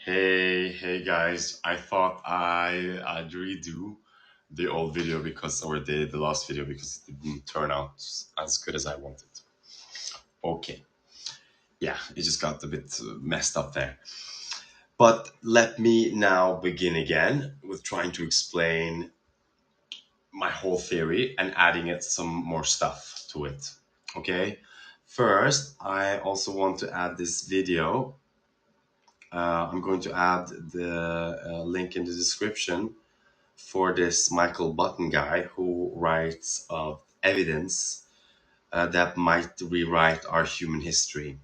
Hey guys, I thought I'd redo the old video or the last video because it didn't turn out as good as I wanted. Okay, yeah, it just got a bit messed up there. But let me now begin again with trying to explain my whole theory and adding it some more stuff to it. Okay, first, I also want to add this video. I'm going to add the link in the description for this Michael Button guy who writes of evidence that might rewrite our human history.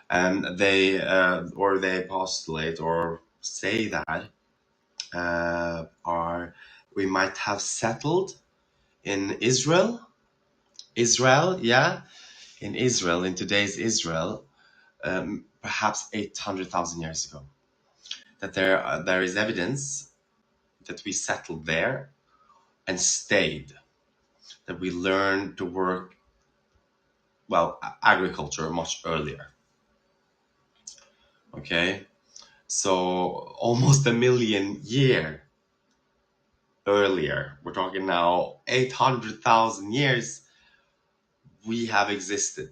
And they postulate or say that we might have settled in Israel, yeah, in Israel, in today's Israel, perhaps 800,000 years ago. That there is evidence that we settled there and stayed, that we learned to work, agriculture much earlier. Okay, so almost a million year earlier, we're talking now 800,000 years, we have existed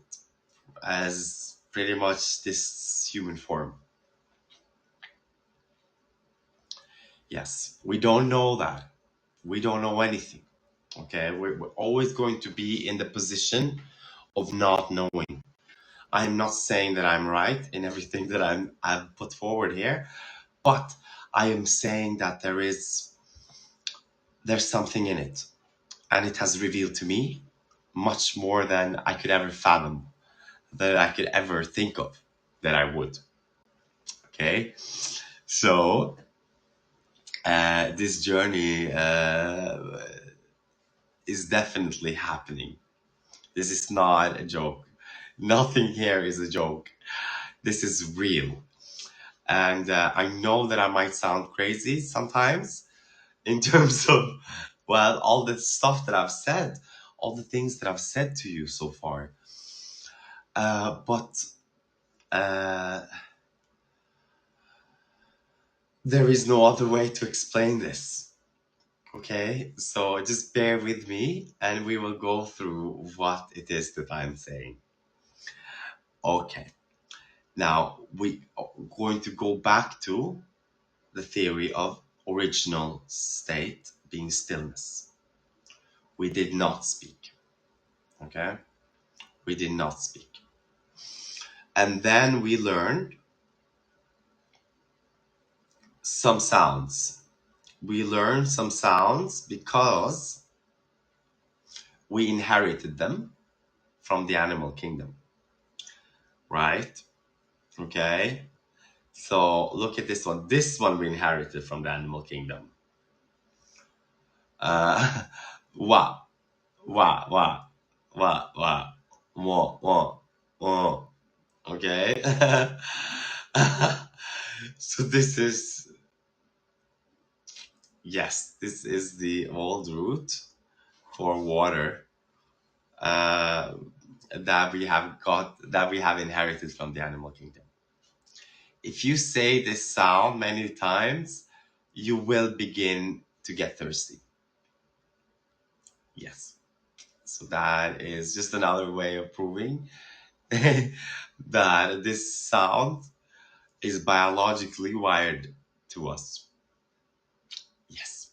as pretty much this human form. Yes, we don't know that. We don't know anything. Okay, we're always going to be in the position of not knowing. I'm not saying that I'm right in everything that I've put forward here, but I am saying that there's something in it, and it has revealed to me much more than I could ever fathom, that I could ever think of that I would. Okay, so this journey is definitely happening. This is not a joke. Nothing here is a joke. This is real. And I know that I might sound crazy sometimes in terms of, all the stuff that I've said, all the things that I've said to you so far. But there is no other way to explain this. Okay, so just bear with me and we will go through what it is that I'm saying. Okay, now we are going to go back to the theory of original state being stillness. We did not speak. Okay, we did not speak. And then we learned some sounds. We learned some sounds because we inherited them from the animal kingdom, right? Okay, so look at this one. This one we inherited from the animal kingdom. Wa, wa, wa, wa, wa, wa, wa, wa. Okay. So this is the old root for water that we have inherited from the animal kingdom. If you say this sound many times, you will begin to get thirsty. Yes. So that is just another way of proving that this sound is biologically wired to us. Yes.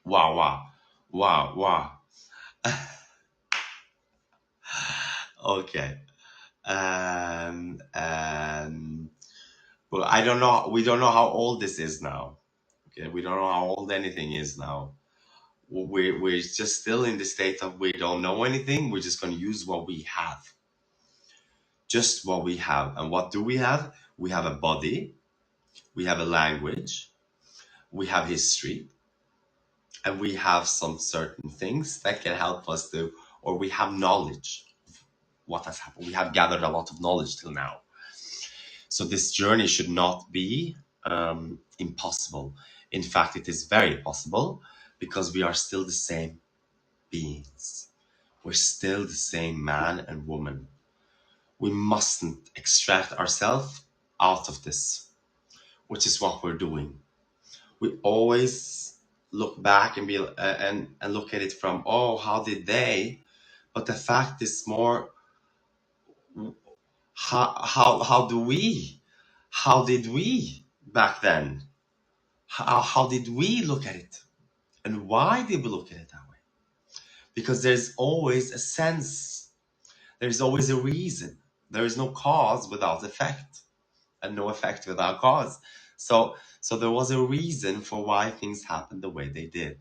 Wow, wow, wow, wow. Okay. Well, I don't know. We don't know how old this is now. Okay, we don't know how old anything is now. We're just still in the state of we don't know anything. We're just going to use what we have. Just what we have. And what do we have? We have a body. We have a language. We have history. And we have some certain things that can help us or we have knowledge of what has happened. We have gathered a lot of knowledge till now. So this journey should not be impossible. In fact, it is very possible because we are still the same beings. We're still the same man and woman. We mustn't extract ourselves out of this. which is what we're doing. We always look back and be and look at it from, oh, how did they? But the fact is more, how did we back then? How did we look at it? And why did we look at it that way? Because there's always a sense, there's always a reason. There is no cause without effect, and no effect without cause. So there was a reason for why things happened the way they did.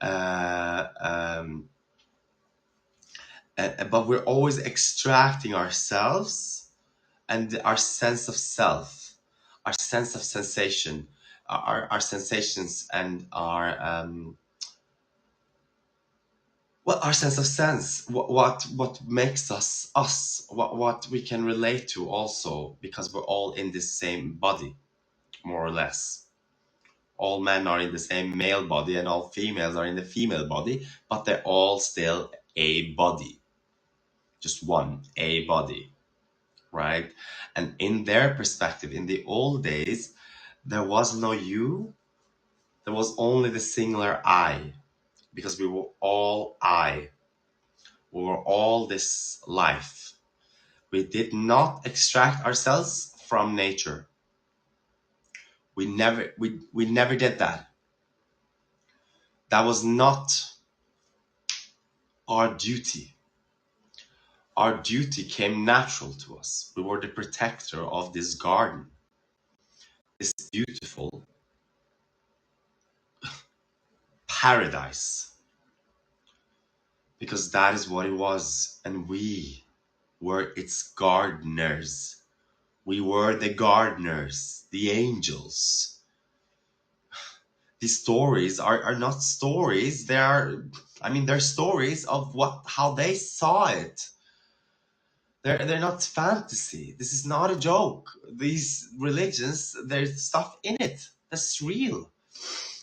Uh, um, but we're always extracting ourselves and our sense of self, our sense of sensation, our sensations, and our sense of sense, what makes us us, what we can relate to also, because we're all in this same body, more or less. All men are in the same male body, and all females are in the female body, but they're all still a body, just one, a body, right? And in their perspective, in the old days, there was no you, there was only the singular I, because we were all I. We were all this life. We did not extract ourselves from nature. We never did that. That was not our duty. Our duty came natural to us. We were the protector of this garden, this beautiful paradise, because that is what it was, and we were its gardeners. We were the gardeners, the angels. These stories are not stories. They're stories of how they saw it. They're not fantasy. This is not a joke. These religions, there's stuff in it that's real.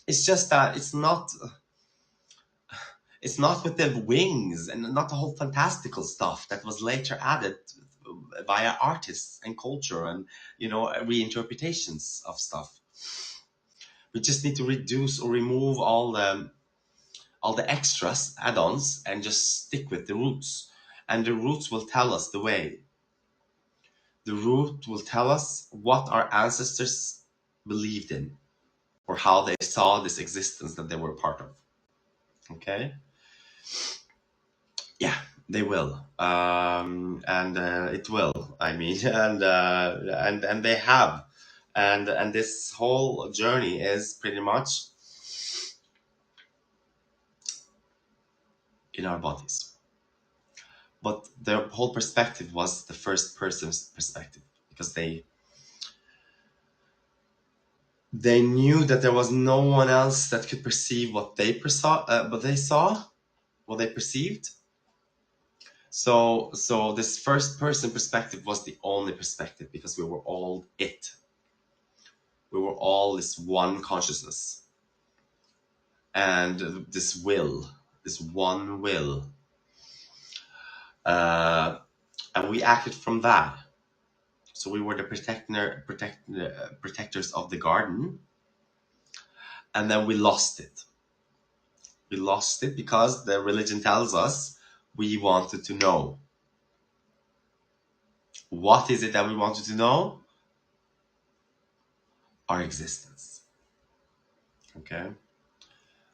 It's just that it's not with the wings and not the whole fantastical stuff that was later added via artists and culture and reinterpretations of stuff. We just need to reduce or remove all the extras, add-ons, and just stick with the roots. And the roots will tell us the way. The root will tell us what our ancestors believed in, or how they saw this existence that they were part of. Okay? Yeah, they will, and it will. I mean, and they have, and this whole journey is pretty much in our bodies. But their whole perspective was the first person's perspective, because they knew that there was no one else that could perceive what they saw, what they perceived. So this first person perspective was the only perspective, because we were all it. We were all this one consciousness, and this will, this one will, and we acted from that. So we were the protectors of the garden, and then we lost it. We lost it because the religion tells us we wanted to know. What is it that we wanted to know? Our existence. Okay?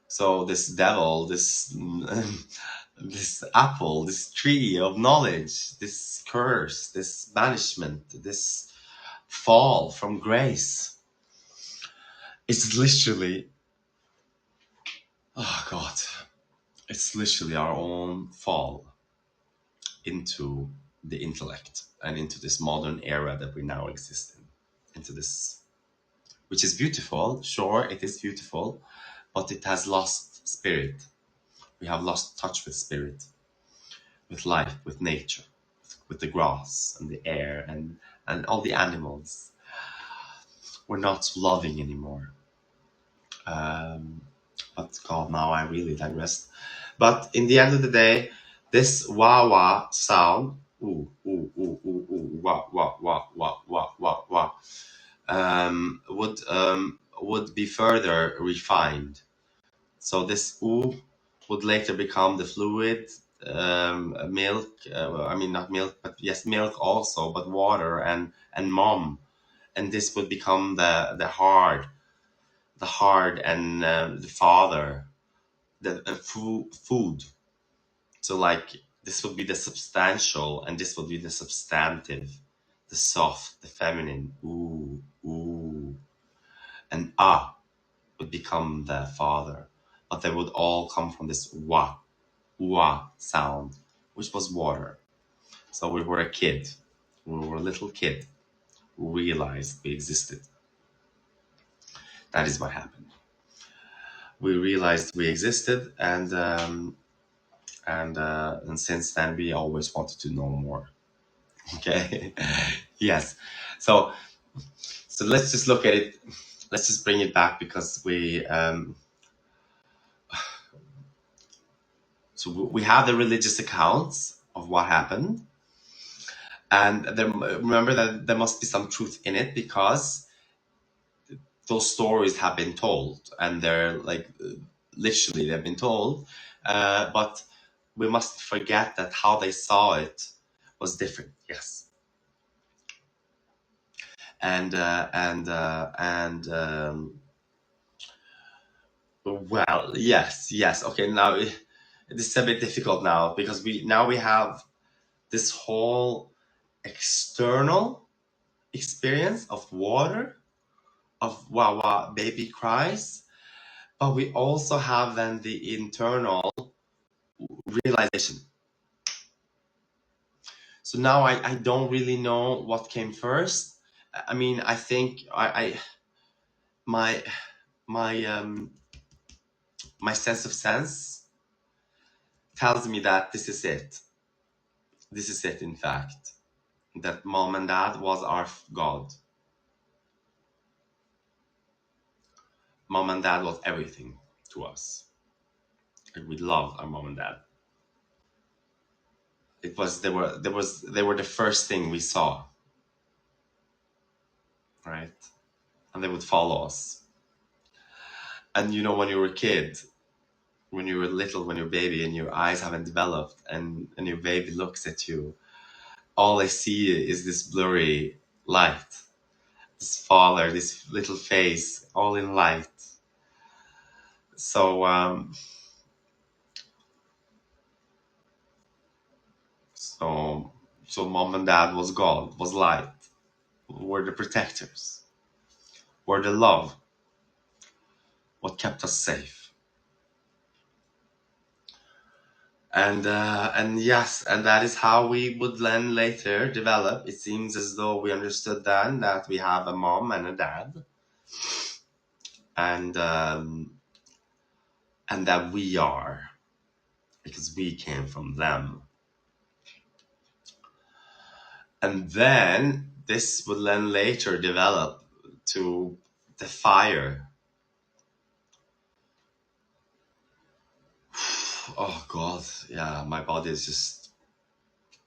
So this devil, this this apple, this tree of knowledge, this curse, this banishment, this fall from grace, it's literally, oh God, it's literally our own fall into the intellect and into this modern era that we now exist in, into this, which is beautiful. Sure, it is beautiful, but it has lost spirit. We have lost touch with spirit, with life, with nature, with the grass and the air and all the animals. We're not loving anymore. But God, now I really digress. But in the end of the day, this wah wah sound, ooh, ooh, ooh, ooh, ooh, wah, wah, wah, wah, wah, wah, wah. would be further refined. So this u would later become the fluid, milk. I mean, not milk, but yes, milk also, but water and mom, and this would become the hard and the father, the food. So like this would be the substantial, and this would be the substantive, the soft, the feminine. Ooh, ooh, and would become the father, but they would all come from this wa sound, which was water. So we were a kid, we were a little kid who realized we existed. That is what happened. We realized we existed, and since then we always wanted to know more. Okay, yes. So let's just look at it. Let's just bring it back because we have the religious accounts of what happened, and remember that there must be some truth in it because those stories have been told, and they're like literally they've been told, but we must forget that how they saw it was different. Yes, and well, yes. Okay, now this is a bit difficult now because we have this whole external experience of water, of wow baby cries, but we also have then the internal realization. So now I don't really know what came first. I mean, I think I my my my sense of sense tells me that this is it. This is it, in fact, that mom and dad was our God. Mom and dad was everything to us. And we loved our mom and dad. It was they were the first thing we saw, right? And they would follow us. And you know, when you were a kid, when you were little, when you're a baby and your eyes haven't developed, and your baby looks at you, all I see is this blurry light, this father, this little face, all in light. So so so mom and dad was God, was light, were the protectors, were the love, what kept us safe. And yes, and that is how we would then later develop. It seems as though we understood then that we have a mom and a dad, and that we are, because we came from them. And then this would then later develop to the fire. Oh God, yeah, my body is just,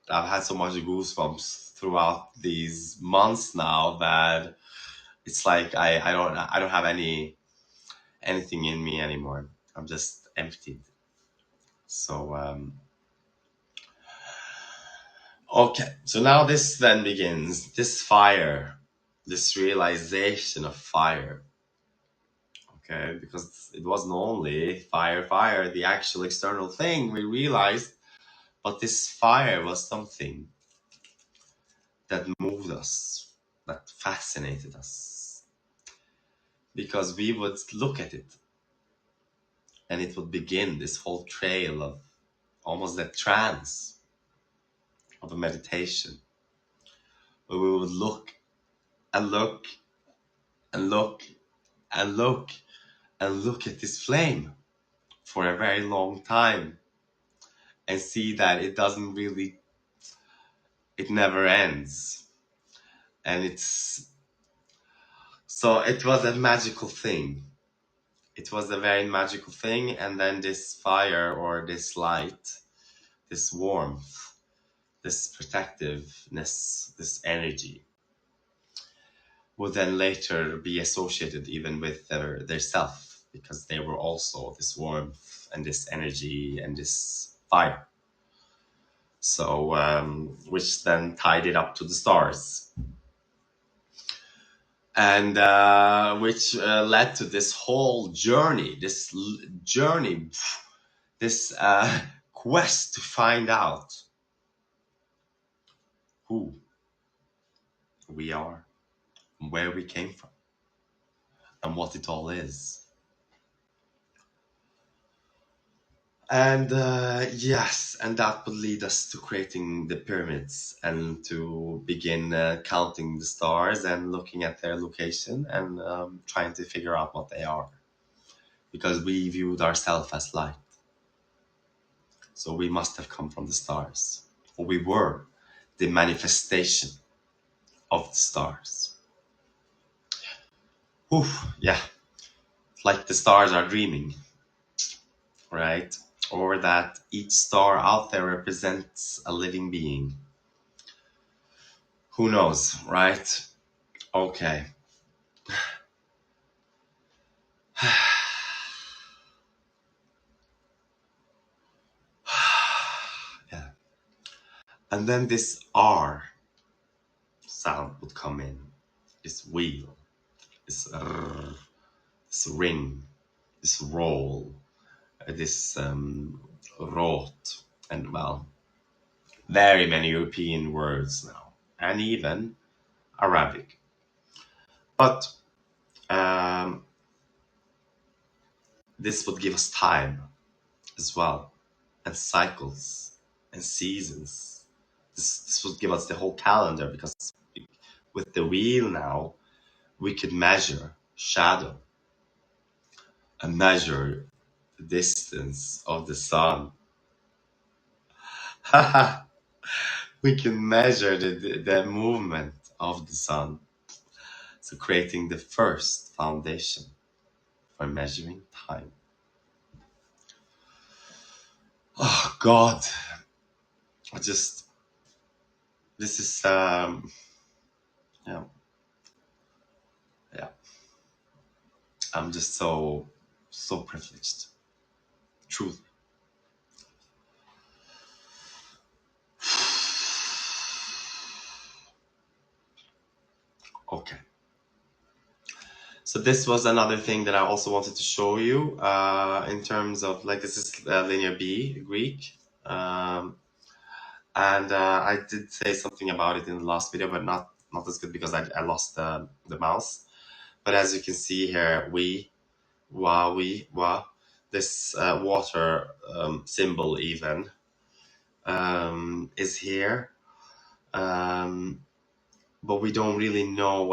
I've had so much goosebumps throughout these months now that it's like I don't have anything in me anymore. I'm just emptied. So okay, so now this then begins, this fire, this realization of fire. Okay, because it wasn't only fire, the actual external thing we realized, but this fire was something that moved us, that fascinated us, because we would look at it and it would begin this whole trail of almost that trance of a meditation, where we would look and look and look and look and look at this flame for a very long time and see that it doesn't really, it never ends. And it's, so it was a magical thing. It was a very magical thing. And then this fire or this light, this warmth, this protectiveness, this energy would then later be associated even with their self, because they were also this warmth and this energy and this fire. So, which then tied it up to the stars, and which led to this whole journey, this quest to find out who we are, where we came from, and what it all is. And yes, and that would lead us to creating the pyramids and to begin counting the stars and looking at their location and trying to figure out what they are. Because we viewed ourselves as light. So we must have come from the stars. Or we were the manifestation of the stars. Whew, yeah. It's like the stars are dreaming, right? Or that each star out there represents a living being. Who knows, right? Okay. Yeah. And then this R sound would come in. This wheel, this this ring, this roll, this rot, and well, very many European words now, and even Arabic. But this would give us time as well, and cycles, and seasons. This would give us the whole calendar, because with the wheel now, we could measure shadow and measure the distance of the sun. We can measure the movement of the sun. So creating the first foundation for measuring time. Oh God, this is yeah, yeah. I'm just so privileged. Truly. Okay. So this was another thing that I also wanted to show you in terms of, like, this is linear B Greek. And I did say something about it in the last video, but not as good, because I lost the mouse. But as you can see here, we, wa, this water symbol even is here. But we don't really know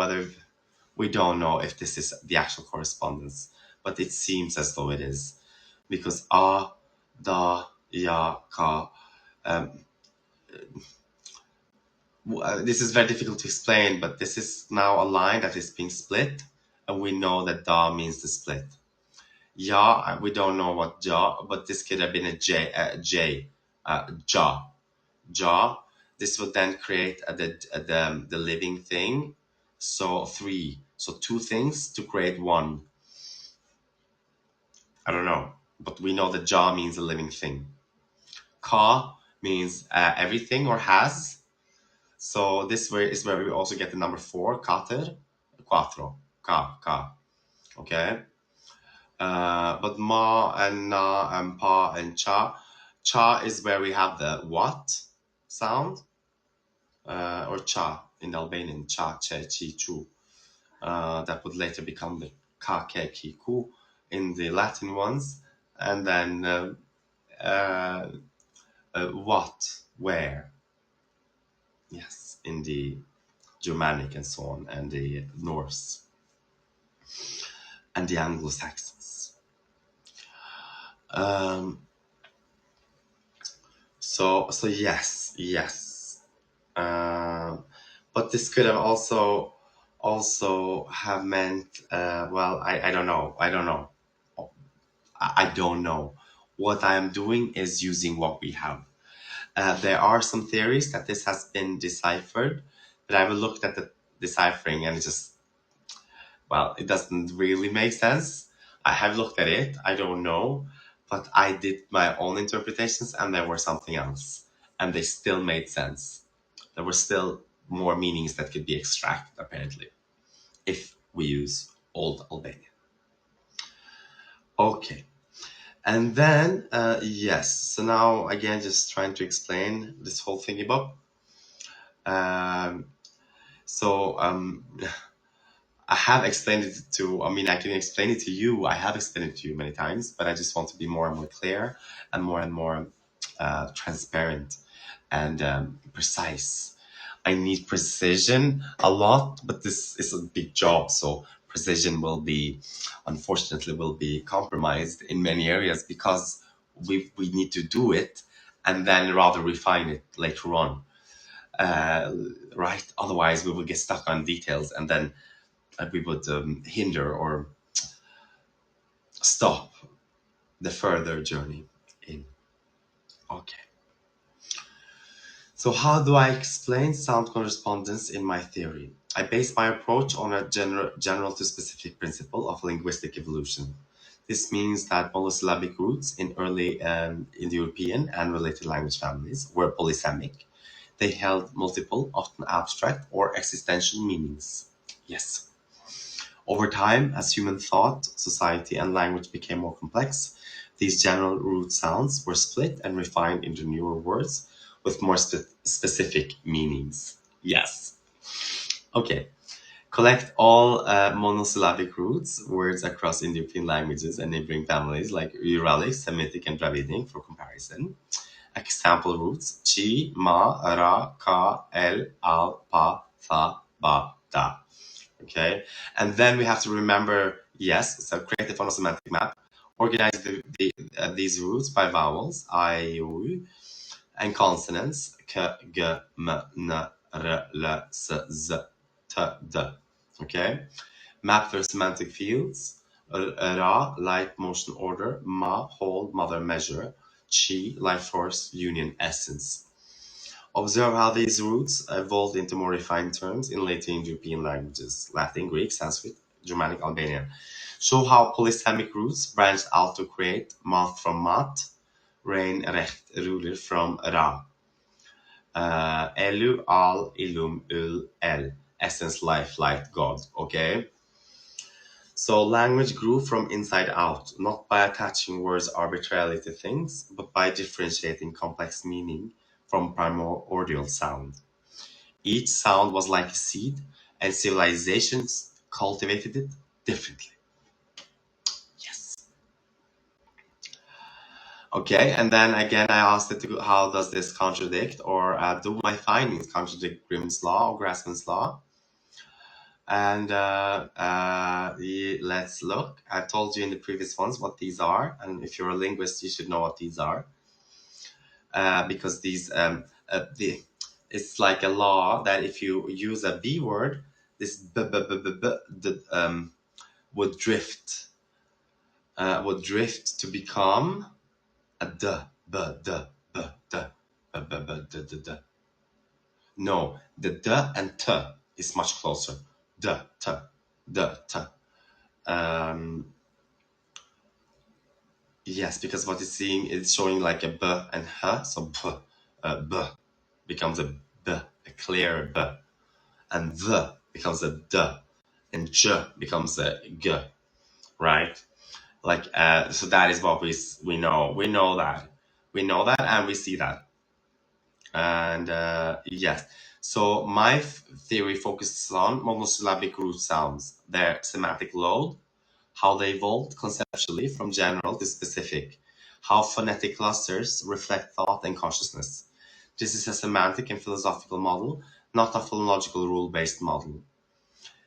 we don't know if this is the actual correspondence, but it seems as though it is, because a, da, ya, ka. This is very difficult to explain, but this is now a line that is being split, and we know that da means the split. Ja, we don't know what ja, but this could have been a j, ja, ja. This would then create the living thing. So two things to create one. I don't know, but we know that ja means a living thing. Ka means everything or has. So this is where we also get the number 4, kater, cuatro, ka. Okay. But ma and na and pa and cha. Cha is where we have the what sound, or cha in Albanian, cha, che, chi, chu. That would later become the ka, ke, ki, ku in the Latin ones. And then what, where. Yes, in the Germanic and so on, and the Norse and the Anglo-Saxons. So yes. But this could have also have meant, well, I don't know. I don't know. What I am doing is using what we have. There are some theories that this has been deciphered, but I have looked at the deciphering, and it's just Well, it doesn't really make sense. I have looked at it, I don't know, but I did my own interpretations and there were something else. And they still made sense. There were still more meanings that could be extracted, apparently, if we use Old Albanian. Okay. And then, yes, so now again, just trying to explain this whole thingy bob. Um, so, I have explained it to, I mean, I can explain it to you. I have explained it to you many times, but I just want to be more and more clear and more transparent and precise. I need precision a lot, but this is a big job. So precision will be, unfortunately, will be compromised in many areas because we need to do it and then rather refine it later on. Uh, right? Otherwise, we will get stuck on details and then we would hinder or stop the further journey in. Okay. So how do I explain sound correspondence in my theory? I base my approach on a general to specific principle of linguistic evolution. This means that monosyllabic roots in early Indo-European and related language families were polysemic. They held multiple, often abstract or existential meanings. Yes. Over time, as human thought, society, and language became more complex, these general root sounds were split and refined into newer words with more specific meanings. Yes. Okay. Collect all monosyllabic roots, words across Indo-European languages and neighboring families like Uralic, Semitic, and Dravidian for comparison. Example roots: chi, ma, ra, ka, el, al, pa, tha, ba, da. Okay, and then we have to remember, yes, so create a phonosemantic map, organize these roots by vowels, I, U, and consonants, k, g, m, n, r, l, s, z, t, d. Okay, map their semantic fields, ra, light, motion, order, ma, hold, mother, measure, chi, life force, union, essence. Observe how these roots evolved into more refined terms in later Indo-European languages, Latin, Greek, Sanskrit, Germanic, Albanian. Show how polysemic roots branched out to create mouth from mat, rein, recht, ruler from ra, elu, al, ilum, ul, el, essence, life, light, God. Okay? So language grew from inside out, not by attaching words arbitrarily to things, but by differentiating complex meaning from primordial sound. Each sound was like a seed, and civilizations cultivated it differently. Yes. Okay, and then again, I asked it to, how does this contradict or do my findings contradict Grimm's law or Grassman's law? And let's look. I've told you in the previous ones what these are, and if you're a linguist, you should know what these are, because these it's like a law that if you use a B word, this would drift to become a d, b, d, b, d, b, b, b, d, d, d. No, the d and t is much closer. D, t, d, t. Yes, because what it's seeing is showing like a b and h, so b becomes a b, a clear b, and the becomes a d, and j becomes a g, right? Like so that is what we know. We know that, and we see that. And yes, so my theory focuses on monosyllabic root sounds, their semantic load, how they evolved conceptually from general to specific, how phonetic clusters reflect thought and consciousness. This is a semantic and philosophical model, not a phonological rule-based model.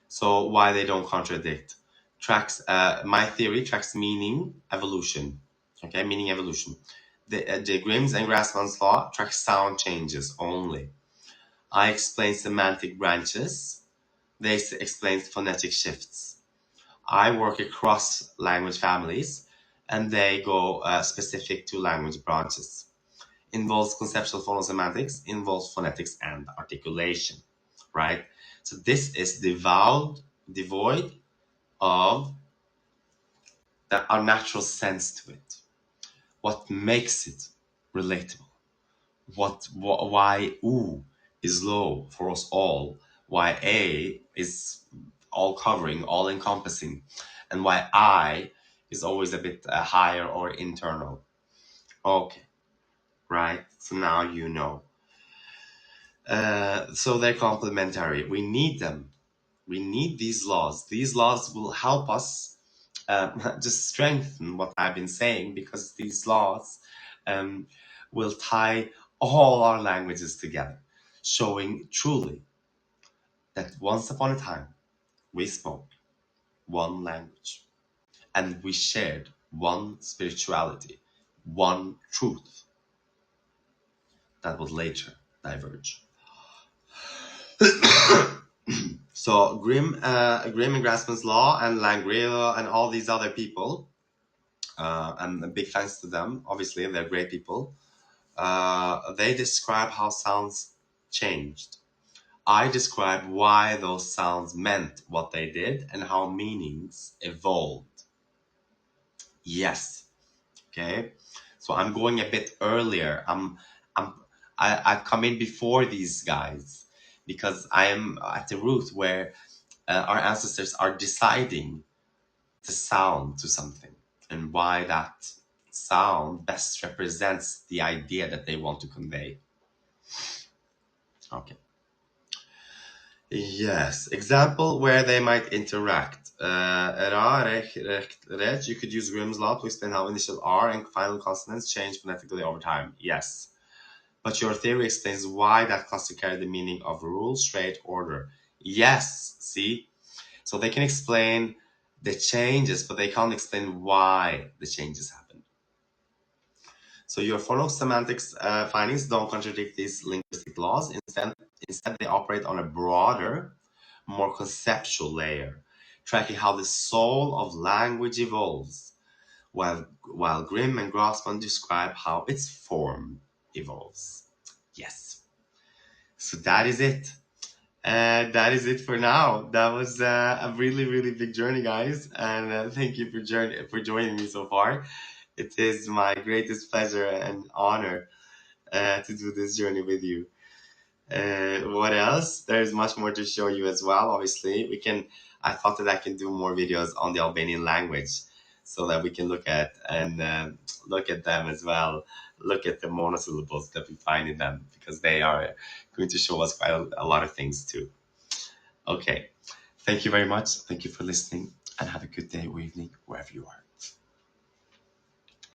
So why they don't contradict? Tracks my theory tracks meaning evolution. Okay, meaning evolution. The Grimm's and Grassman's law tracks sound changes only. I explain semantic branches. They explain phonetic shifts. I work across language families, and they go specific to language branches. Involves conceptual phonosemantics, involves phonetics and articulation, right? So this is devoid of our natural sense to it. What makes it relatable? Why U is low for us all? Why A is all covering, all encompassing, and why I is always a bit higher or internal? Okay, right. So now you know. So they're complementary. We need them. We need these laws. These laws will help us just strengthen what I've been saying, because these laws um, will tie all our languages together, showing truly that once upon a time we spoke one language and we shared one spirituality, one truth that would later diverge. So Grimm and Grassman's Law and Langria and all these other people, and a big thanks to them, obviously, they're great people. They describe how sounds changed. I describe why those sounds meant what they did and how meanings evolved. Yes. Okay. So I'm going a bit earlier. I've come in before these guys because I am at the root where our ancestors are deciding the sound to something and why that sound best represents the idea that they want to convey. Okay. Yes. Example where they might interact. Ra, rech, rech. You could use Grimm's law to explain how initial R and final consonants change phonetically over time. Yes. But your theory explains why that cluster carried the meaning of rule, straight, order. Yes. See? So they can explain the changes, but they can't explain why the changes happen. So your phonosemantics findings don't contradict these linguistic laws. Instead, they operate on a broader, more conceptual layer, tracking how the soul of language evolves, while Grimm and Grossman describe how its form evolves. Yes. So that is it. That is it for now. That was a really, really big journey, guys. And thank you for joining me so far. It is my greatest pleasure and honor to do this journey with you. What else? There's much more to show you as well. Obviously, I thought that I can do more videos on the Albanian language, so that we can look at them as well. Look at the monosyllables that we find in them, because they are going to show us quite a lot of things too. Okay, thank you very much. Thank you for listening, and have a good